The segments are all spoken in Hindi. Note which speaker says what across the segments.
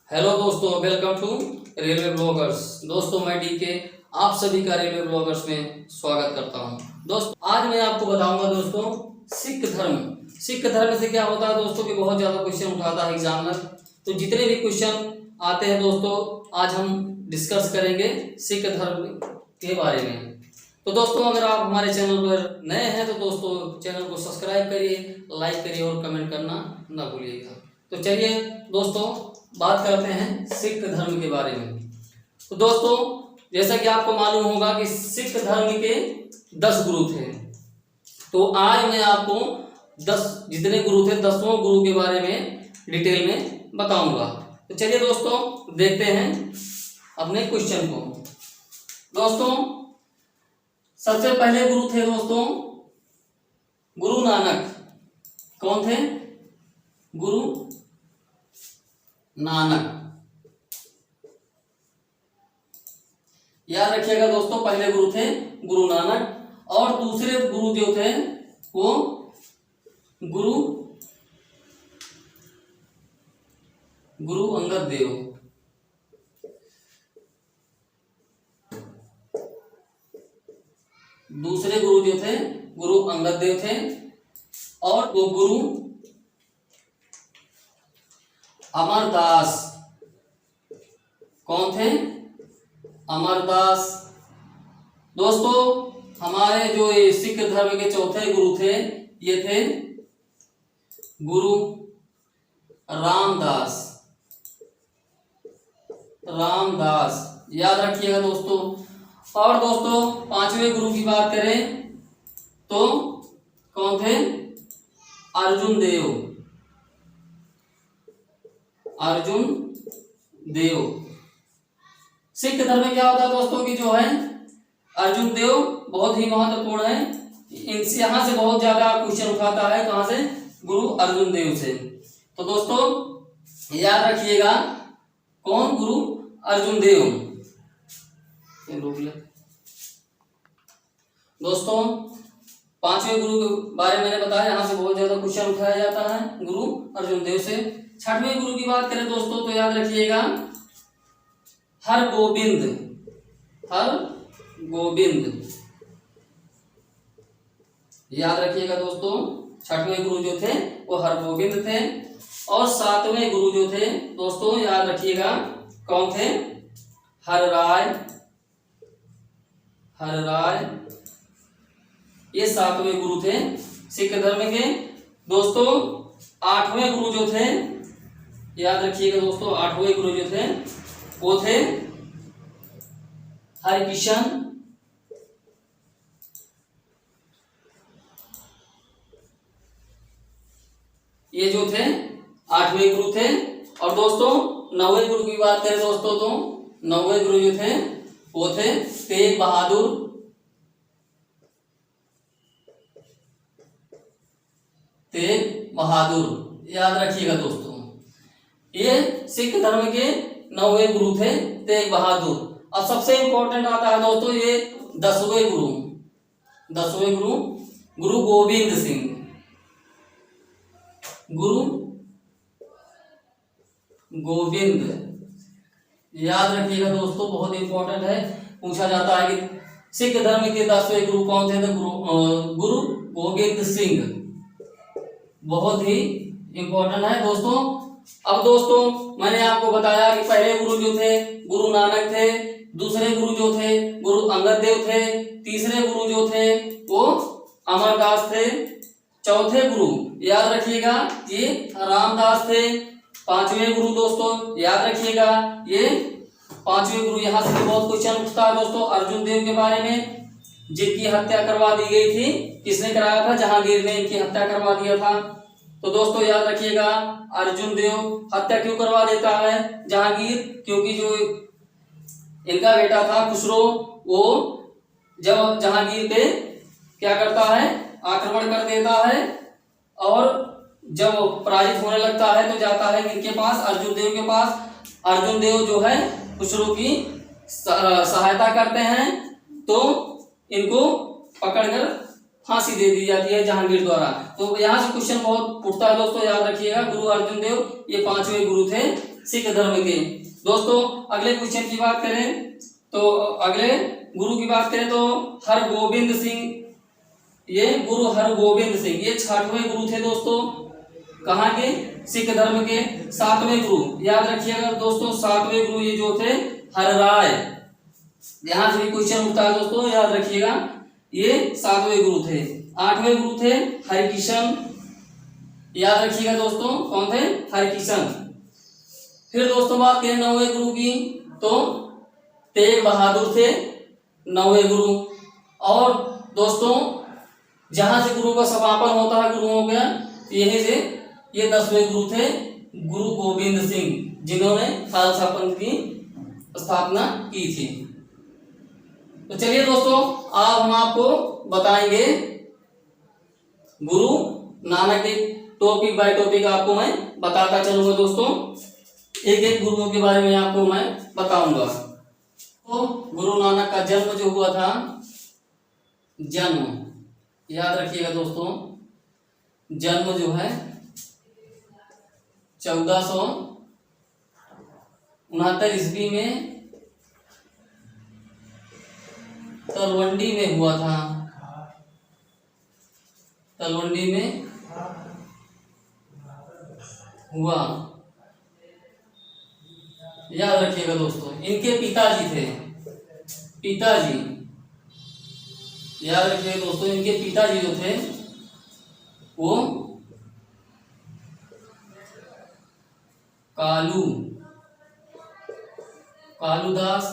Speaker 1: हेलो दोस्तों, वेलकम टू रेलवे ब्लॉगर्स। दोस्तों मैं डीके आप सभी का रेलवे ब्लॉगर्स में स्वागत करता हूं। दोस्तों आज मैं आपको बताऊंगा दोस्तों सिख धर्म से क्या होता है दोस्तों कि बहुत ज़्यादा क्वेश्चन उठाता है एग्जामिनर। तो जितने भी क्वेश्चन आते हैं दोस्तों आज हम डिस्कस करेंगे सिख धर्म के बारे में। तो दोस्तों अगर आप हमारे चैनल पर नए हैं तो दोस्तों चैनल को सब्सक्राइब करिए, लाइक करिए और कमेंट करना ना भूलिएगा। तो चलिए दोस्तों बात करते हैं सिख धर्म के बारे में। तो दोस्तों जैसा कि आपको मालूम होगा कि सिख धर्म के 10 गुरु थे। तो आज मैं आपको 10 जितने गुरु थे 10वें गुरु के बारे में डिटेल में बताऊंगा। तो चलिए दोस्तों देखते हैं अपने क्वेश्चन को। दोस्तों सबसे पहले गुरु थे दोस्तों गुरु नानक। कौन थे? गुरु नानक। याद रखिएगा दोस्तों, पहले गुरु थे गुरु नानक और दूसरे गुरु जो थे वो गुरु अंगद देव। दूसरे गुरु जो थे गुरु अंगद देव थे और वो गुरु अमरदास। कौन थे? अमरदास। दोस्तों हमारे जो ये सिख धर्म के चौथे गुरु थे ये थे गुरु रामदास। याद रखिएगा दोस्तों। और दोस्तों पांचवें गुरु की बात करें तो कौन थे? अर्जुन देव। सिख धर्म में क्या होता है दोस्तों कि जो है अर्जुन देव बहुत ही महत्वपूर्ण है। इनसे यहाँ से बहुत ज्यादा क्वेश्चन उठाता है। कहाँ से? गुरु अर्जुन देव से। तो दोस्तों याद रखिएगा कौन? गुरु अर्जुन देव। दोस्तों पांचवें गुरु के बारे में मैंने बताया, यहाँ से बहुत ज्यादा क्वेश्चन उठाया जाता है गुरु अर्जुन देव से। छठवें गुरु की बात करें दोस्तों तो याद रखिएगा हरगोविंद। याद रखिएगा दोस्तों, छठवें गुरु जो थे वो हरगोविंद थे। और सातवें गुरु जो थे दोस्तों याद रखिएगा कौन थे? हरराय। ये सातवें गुरु थे सिख धर्म के। दोस्तों आठवें गुरु जो थे याद रखिएगा दोस्तों, आठवें गुरु जो थे वो थे हरकिशन। ये जो थे आठवें गुरु थे। और दोस्तों नौवें गुरु की बात करें दोस्तों तो नौवें गुरु जो थे वो थे तेग बहादुर। याद रखिएगा दोस्तों, ये सिख धर्म के 9वें गुरु थे तेग बहादुर। अब सबसे इंपॉर्टेंट आता है दोस्तों ये 10वें गुरु गुरु गोविंद सिंह। याद रखिएगा दोस्तों, बहुत इंपॉर्टेंट है। पूछा जाता है कि सिख धर्म के 10वें गुरु कौन थे? तो गुरु गोविंद सिंह। बहुत ही इंपॉर्टेंट है दोस्तों। अब दोस्तों मैंने आपको बताया कि पहले गुरु जो थे गुरु नानक थे, दूसरे गुरु जो थे गुरु अंगद देव थे, तीसरे गुरु जो थे वो अमरदास थे, चौथे गुरु याद रखिएगा ये रामदास थे, पांचवें गुरु दोस्तों याद रखिएगा ये पांचवें गुरु। यहाँ से बहुत क्वेश्चन उठता है दोस्तों अर्जुन देव के बारे में, जिनकी हत्या करवा दी गई थी। किसने कराया था? जहांगीर ने इनकी हत्या करवा दिया था। तो दोस्तों याद रखिएगा अर्जुन देव हत्या क्यों करवा देता है जहांगीर? क्योंकि जो इनका बेटा था खुसरो वो जब जहांगीर पे क्या करता है? आक्रमण कर देता है और जब पराजित होने लगता है तो जाता है इनके पास अर्जुन देव के पास। अर्जुन देव जो है खुसरो की सहायता करते हैं तो इनको पकड़कर फांसी दे दी जाती है जहांगीर द्वारा। तो यहाँ से क्वेश्चन बहुत उठता है दोस्तों, याद रखिएगा गुरु अर्जुन देव ये पांचवें गुरु थे सिख धर्म के। दोस्तों अगले क्वेश्चन की बात करें तो अगले गुरु की बात करें तो हरगोबिंद सिंह, ये गुरु हरगोबिंद सिंह ये 6वें गुरु थे दोस्तों। कहाँ के? सिख धर्म के 7वें गुरु। याद रखिएगा दोस्तों 7वें गुरु ये जो थे हरराय, यहां से भी क्वेश्चन उठता है दोस्तों, याद रखिएगा ये 7वें गुरु थे। 8वें गुरु थे हरिकिशन, याद रखिएगा दोस्तों कौन थे? हरिकिशन। फिर दोस्तों बात करें 9वें गुरु की तो तेग बहादुर थे 9वें गुरु। और दोस्तों जहां से गुरु का समापन होता है गुरुओं का, यहीं से ये 10वें गुरु थे गुरु गोविंद सिंह, जिन्होंने खालसा पंथ की स्थापना की थी। तो चलिए दोस्तों अब हम आपको बताएंगे Guru Nanak Dev, topic by topic आपको मैं बताता चलूंगा दोस्तों, एक एक गुरुओं के बारे में आपको मैं बताऊंगा। तो गुरु नानक का जन्म जो हुआ था, जन्म याद रखिएगा दोस्तों, जन्म जो है 1469 ईस्वी में तलवंडी में हुआ था। तलवंडी में हुआ, याद रखिएगा दोस्तों। इनके पिताजी थे, पिताजी याद रखिएगा दोस्तों, इनके पिताजी जो थे वो कालूदास।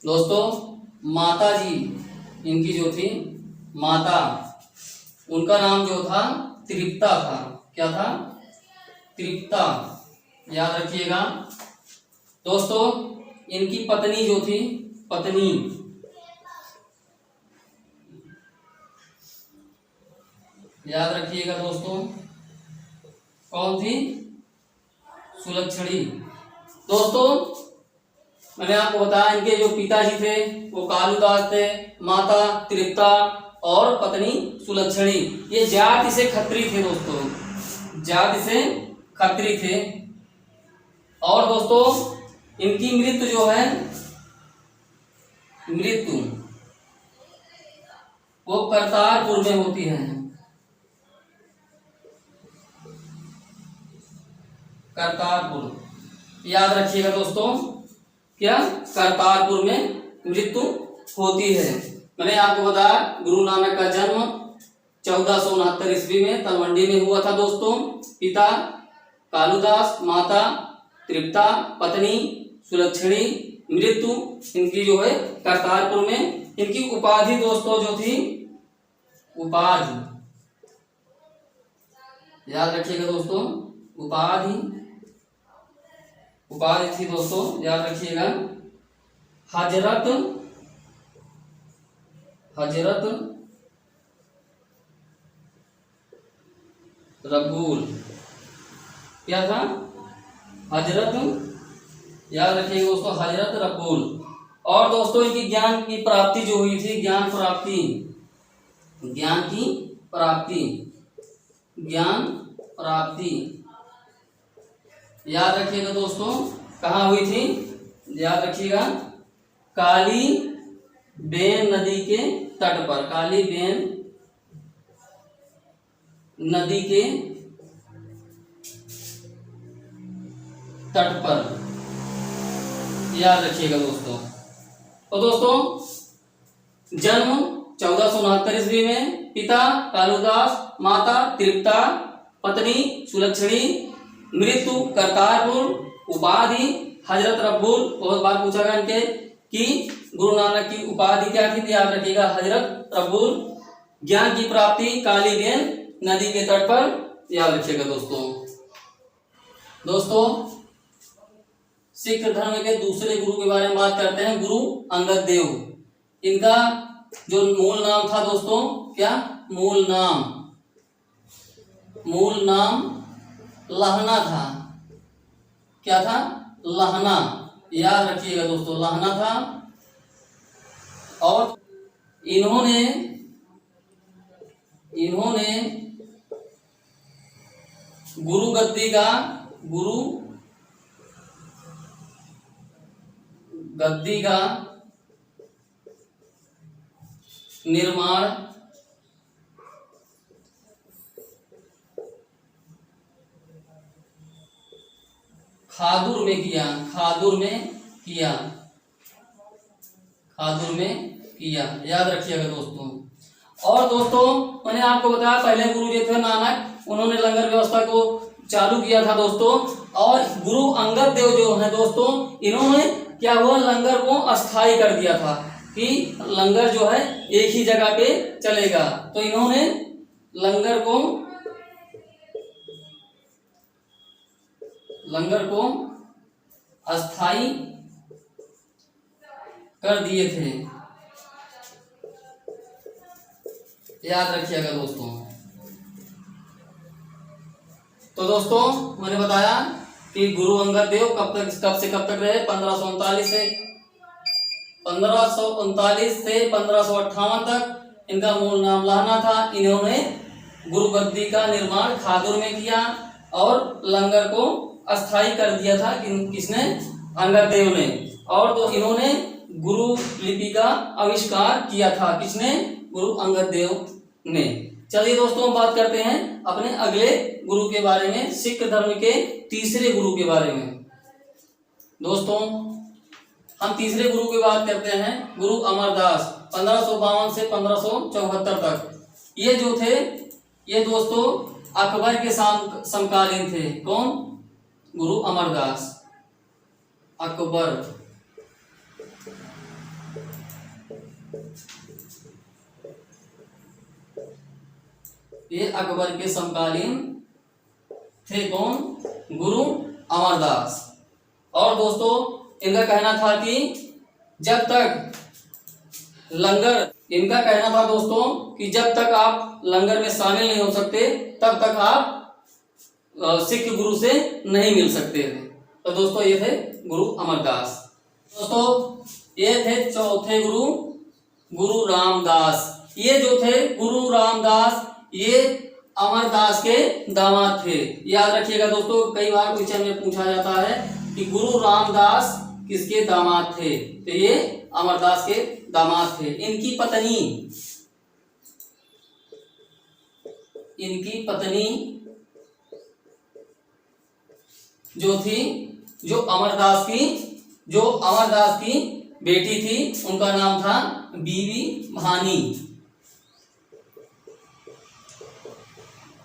Speaker 1: दोस्तों माता जी इनकी जो थी माता, उनका नाम जो था तृप्ता था। क्या था? तृप्ता, याद रखिएगा दोस्तों। इनकी पत्नी जो थी, पत्नी याद रखिएगा दोस्तों कौन थी? सुलक्षणी। दोस्तों मैंने आपको बताया इनके जो पिताजी थे वो कालूदास थे, माता तृप्ता और पत्नी सुलक्षणी। ये जाति से खत्री थे दोस्तों, जाति से खत्री थे। और दोस्तों इनकी मृत्यु जो है, मृत्यु वो करतारपुर में होती है। करतारपुर, याद रखिएगा दोस्तों, क्या? करतारपुर में मृत्यु होती है। मैंने आपको बताया गुरु नानक का जन्म 1469 ईस्वी में तलवंडी में हुआ था दोस्तों। पिता कालूदास, माता तृप्ता, पत्नी सुलक्षणी, मृत्यु इनकी जो है करतारपुर में। इनकी उपाधि दोस्तों जो थी, उपाधि याद रखिएगा दोस्तों, उपाधि थी दोस्तों, याद रखिएगा हजरत रब्बुल। क्या था? हजरत, याद रखिएगा दोस्तों हजरत रब्बुल। और दोस्तों इनकी ज्ञान की प्राप्ति जो हुई थी, ज्ञान प्राप्ति याद रखिएगा दोस्तों कहाँ हुई थी? याद रखिएगा काली बेन नदी के तट पर, काली बेन नदी के तट पर, याद रखिएगा दोस्तों। तो दोस्तों जन्म 1469 ईस्वी में, पिता कालूदास, माता तृप्ता, पत्नी सुलक्षणी, मृत्यु करतारपुर, उपाधि हजरत रब्बुल। बहुत बार पूछा गया इनके कि गुरु नानक की उपाधि क्या थी, याद रखिएगा हजरत रब्बुल। ज्ञान की प्राप्ति काली बेन नदी के तट पर, याद रखिएगा दोस्तों। दोस्तों सिख धर्म के दूसरे गुरु के बारे में बात करते हैं, गुरु अंगद देव। इनका जो मूल नाम था दोस्तों, क्या? मूल नाम लहना था। क्या था? लहना, याद रखिएगा दोस्तों लहना था। और इन्होंने गुरु गद्दी का निर्माण खादुर में किया, खादुर में किया, खादुर में किया, याद रखिएगा दोस्तों। और दोस्तों मैंने आपको बताया पहले गुरु जो थे नानक, उन्होंने लंगर व्यवस्था को चालू किया था दोस्तों। और गुरु अंगद देव जो है दोस्तों, इन्होंने क्या हुआ, लंगर को अस्थाई कर दिया था कि लंगर जो है एक ही जगह पे चलेगा। तो इन्होंने लंगर को अस्थाई कर दिए थे, याद रखिएगा दोस्तों। तो दोस्तों मैंने बताया कि गुरु अंगद देव कब से कब तक रहे, 1539 से 1558 तक। इनका मूल नाम लाना था। इन्होंने गुरु गद्दी का निर्माण खादुर में किया और लंगर को अस्थाई कर दिया था। किसने? अंगद देव ने। और तो इन्होंने गुरु लिपि का आविष्कार किया था। किसने? गुरु अंगद देव ने। चलिए दोस्तों बात करते हैं अपने अगले गुरु के बारे में, सिख धर्म के तीसरे गुरु के बारे में। दोस्तों हम तीसरे गुरु की बात करते हैं, गुरु अमरदास, 1552 से 1574 तक। ये जो थे, ये दोस्तों अकबर के समकालीन थे। कौन? गुरु अमरदास, अकबर। ये अकबर के समकालीन थे। कौन? गुरु अमरदास। और दोस्तों इनका कहना था कि जब तक लंगर, इनका कहना था दोस्तों कि जब तक आप लंगर में शामिल नहीं हो सकते तब तक आप सिख गुरु से नहीं मिल सकते थे। तो दोस्तों ये थे गुरु अमरदास। दोस्तों ये थे चौथे गुरु, गुरु रामदास। ये जो थे गुरु रामदास, ये अमरदास के दामाद थे। याद रखिएगा दोस्तों, कई बार क्वेश्चन में पूछा जाता है कि गुरु रामदास किसके दामाद थे, तो ये अमरदास के दामाद थे। इनकी पत्नी जो थी, जो अमरदास की बेटी थी, उनका नाम था बीबी भानी।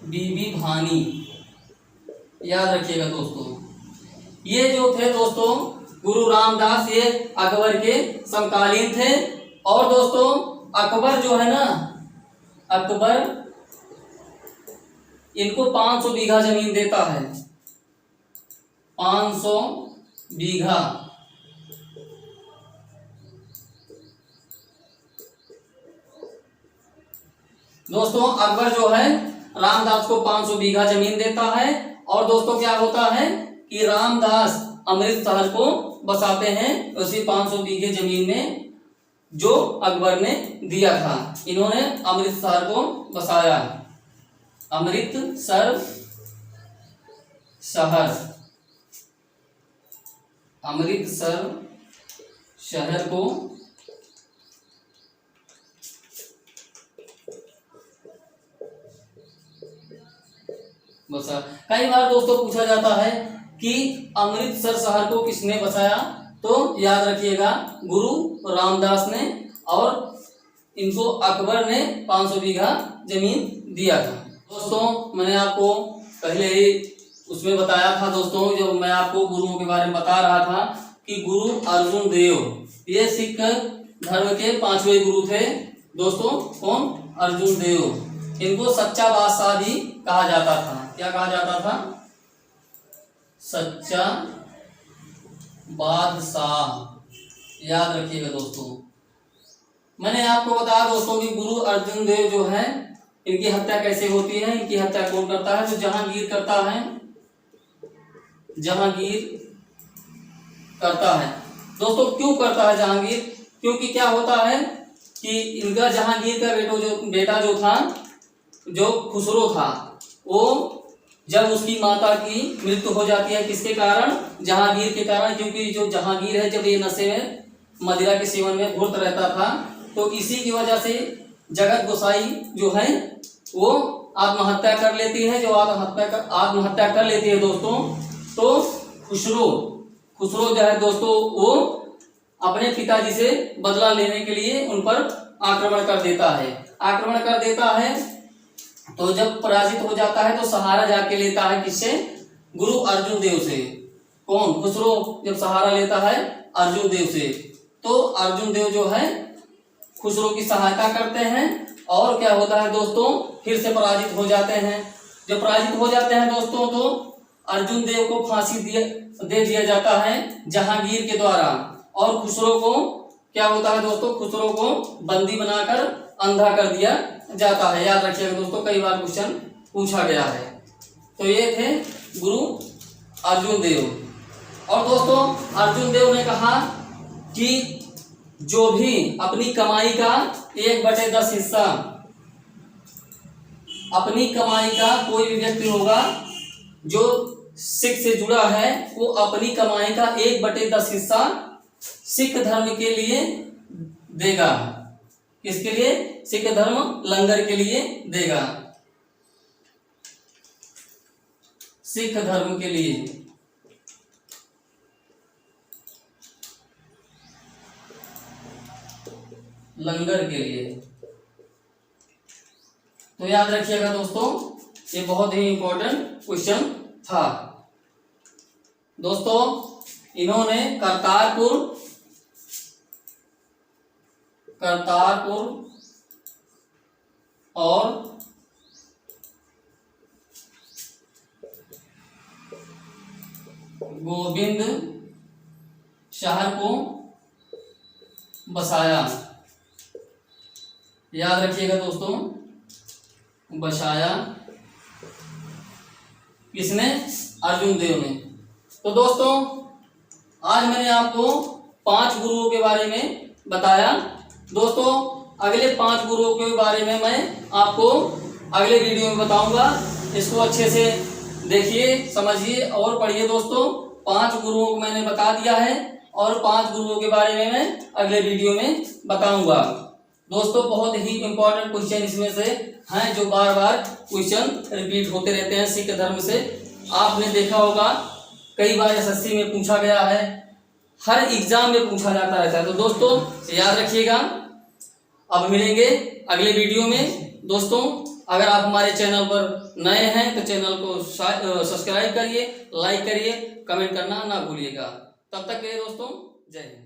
Speaker 1: बीबी भानी, याद रखिएगा दोस्तों। ये जो थे दोस्तों गुरु रामदास, ये अकबर के समकालीन थे। और दोस्तों अकबर जो है ना, अकबर इनको 500 बीघा जमीन देता है। 500 बीघा। दोस्तों अकबर जो है रामदास को 500 बीघा जमीन देता है। और दोस्तों क्या होता है कि रामदास अमृतसर को बसाते हैं उसी 500 बीघे जमीन में जो अकबर ने दिया था। इन्होंने अमृतसर को बसाया, अमृतसर शहर, अमृतसर शहर को बसा। कई बार दोस्तों पूछा जाता है कि अमृतसर शहर को किसने बसाया, तो याद रखिएगा गुरु रामदास ने। और इनको अकबर ने 500 बीघा जमीन दिया था। दोस्तों मैंने आपको पहले ही उसमें बताया था दोस्तों, जब मैं आपको गुरुओं के बारे में बता रहा था कि गुरु अर्जुन देव, ये सिख धर्म के 5वें गुरु थे दोस्तों। कौन? अर्जुन देव। इनको सच्चा बादशाह भी कहा जाता था। क्या कहा जाता था? सच्चा बादशाह। याद रखिएगा दोस्तों। मैंने आपको बताया दोस्तों कि गुरु अर्जुन देव जो है, इनकी हत्या कैसे होती है, इनकी हत्या कौन करता है? तो जहांगीर करता है, जहांगीर करता है। दोस्तों क्यों करता है जहांगीर? क्योंकि क्या होता है कि इनका जहांगीर का बेटा जो था, जो खुसरो था, वो जब उसकी माता की मृत्यु हो जाती है, किसके कारण? जहांगीर के कारण। क्योंकि जो जहांगीर है जब ये नशे में, मदिरा के सेवन में धुत रहता था, तो इसी की वजह से जगत गोसाई जो है वो आत्महत्या कर लेती है। जो आत्महत्या कर लेती है दोस्तों, तो खुसरो जो है दोस्तों वो अपने पिताजी से बदला लेने के लिए उन पर आक्रमण कर देता है। तो जब पराजित हो जाता है तो सहारा जाके लेता है किससे? गुरु अर्जुन देव से। कौन? खुसरो जब सहारा लेता है अर्जुन देव से, तो अर्जुन देव जो है खुसरो की सहायता करते हैं। और क्या होता है दोस्तों? फिर से पराजित हो जाते हैं। जब पराजित हो जाते हैं दोस्तों, तो अर्जुन देव को फांसी दे दिया जाता है जहांगीर के द्वारा। और खुसरो को क्या होता है दोस्तों? खुसरो को बंदी बनाकर अंधा कर दिया जाता है। याद रखिएगा दोस्तों, कई बार क्वेश्चन पूछा गया है। तो ये थे गुरु अर्जुन देव। और दोस्तों अर्जुन देव ने कहा कि जो भी अपनी कमाई का 1/10 हिस्सा, अपनी कमाई का कोई भी व्यक्ति होगा जो सिख से जुड़ा है, वो अपनी कमाई का 1/10 हिस्सा सिख धर्म के लिए देगा। किसके लिए? सिख धर्म लंगर के लिए देगा, सिख धर्म के लिए। लंगर के लिए। तो याद रखिएगा दोस्तों, ये बहुत ही इंपॉर्टेंट क्वेश्चन था दोस्तों। इन्होंने करतारपुर और गोविंद शहर को बसाया। याद रखिएगा दोस्तों, बसाया किसने? अर्जुन देव ने। तो दोस्तों आज मैंने आपको 5 गुरुओं के बारे में बताया। दोस्तों अगले 5 गुरुओं के बारे में मैं आपको अगले वीडियो में बताऊंगा। इसको अच्छे से देखिए, समझिए और पढ़िए दोस्तों। 5 गुरुओं को मैंने बता दिया है और 5 गुरुओं के बारे में मैं अगले वीडियो में बताऊंगा। दोस्तों बहुत ही इंपॉर्टेंट क्वेश्चन इसमें से हैं, जो बार बार क्वेश्चन रिपीट होते रहते हैं सिख धर्म से। आपने देखा होगा कई बार एसएससी में पूछा गया है, हर एग्जाम में पूछा जाता रहता है। तो दोस्तों याद रखिएगा। अब मिलेंगे अगले वीडियो में। दोस्तों अगर आप हमारे चैनल पर नए हैं तो चैनल को सब्सक्राइब करिए, लाइक करिए, कमेंट करना ना भूलिएगा। तब तक के लिए दोस्तों जय हिंद।